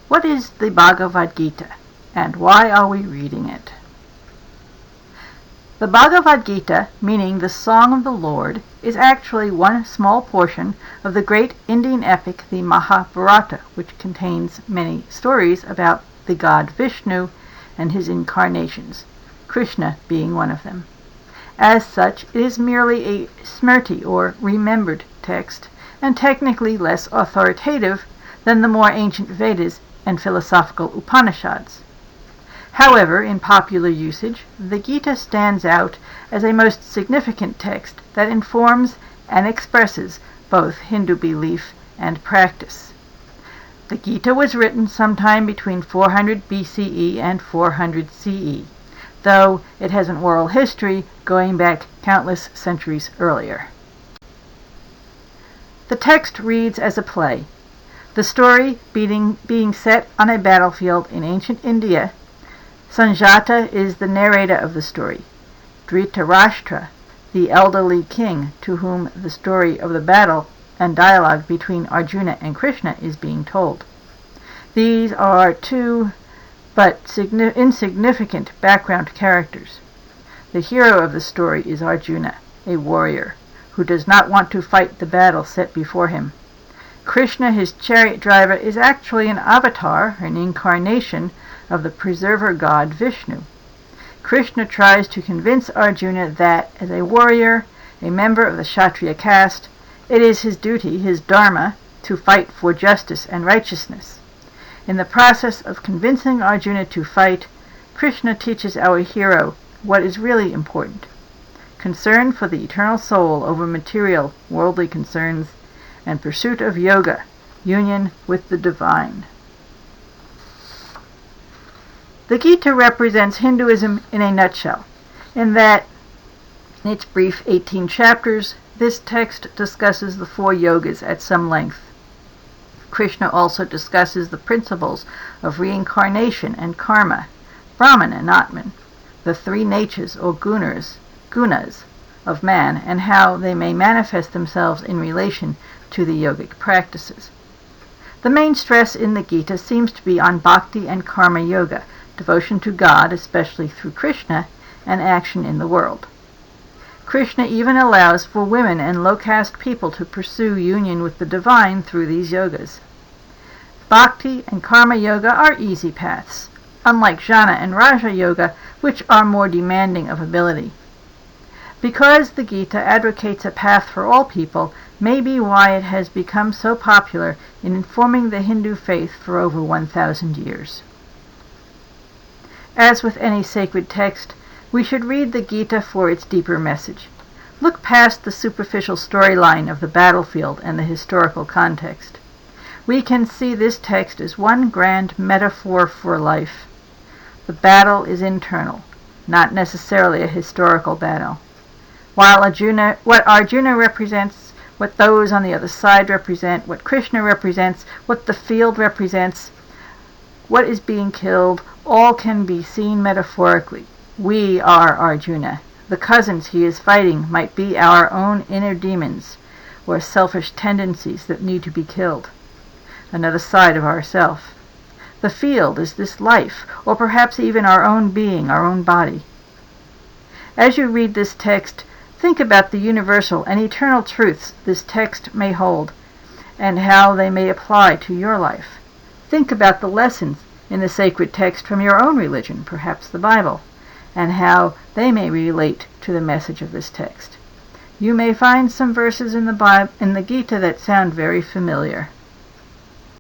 What is the Bhagavad Gita, and why are we reading it? The Bhagavad Gita, meaning the Song of the Lord, is actually one small portion of the great Indian epic, the Mahabharata, which contains many stories about the god Vishnu and his incarnations, Krishna being one of them. As such, it is merely a smriti, or remembered text, and technically less authoritative than the more ancient Vedas and philosophical Upanishads. However, in popular usage, the Gita stands out as a most significant text that informs and expresses both Hindu belief and practice. The Gita was written sometime between 400 BCE and 400 CE, though it has an oral history going back countless centuries earlier. The text reads as a play. The story being set on a battlefield in ancient India. Sanjata is the narrator of the story. Dhritarashtra, the elderly king to whom the story of the battle and dialogue between Arjuna and Krishna is being told. These are two but insignificant background characters. The hero of the story is Arjuna, a warrior, who does not want to fight the battle set before him. Krishna, his chariot driver, is actually an avatar, an incarnation, of the preserver god Vishnu. Krishna tries to convince Arjuna that, as a warrior, a member of the Kshatriya caste, it is his duty, his dharma, to fight for justice and righteousness. In the process of convincing Arjuna to fight, Krishna teaches our hero what is really important: concern for the eternal soul over material, worldly concerns, and pursuit of yoga, union with the divine. The Gita represents Hinduism in a nutshell, in that, in its brief 18 chapters, this text discusses the 4 yogas at some length. Krishna also discusses the principles of reincarnation and karma, Brahman and Atman, the 3 natures or gunas of man, and how they may manifest themselves in relation to the yogic practices. The main stress in the Gita seems to be on bhakti and karma yoga, devotion to God, especially through Krishna, and action in the world. Krishna even allows for women and low-caste people to pursue union with the divine through these yogas. Bhakti and karma yoga are easy paths, unlike jnana and raja yoga, which are more demanding of ability. Because the Gita advocates a path for all people, may be why it has become so popular in informing the Hindu faith for over 1,000 years. As with any sacred text, we should read the Gita for its deeper message. Look past the superficial storyline of the battlefield and the historical context. We can see this text as one grand metaphor for life. The battle is internal, not necessarily a historical battle. While what Arjuna represents, what those on the other side represent, what Krishna represents, what the field represents, what is being killed, all can be seen metaphorically. We are Arjuna. The cousins he is fighting might be our own inner demons, or selfish tendencies that need to be killed. Another side of ourself. The field is this life, or perhaps even our own being, our own body. As you read this text, think about the universal and eternal truths this text may hold, and how they may apply to your life. Think about the lessons in the sacred text from your own religion, perhaps the Bible, and how they may relate to the message of this text. You may find some verses in the Gita that sound very familiar.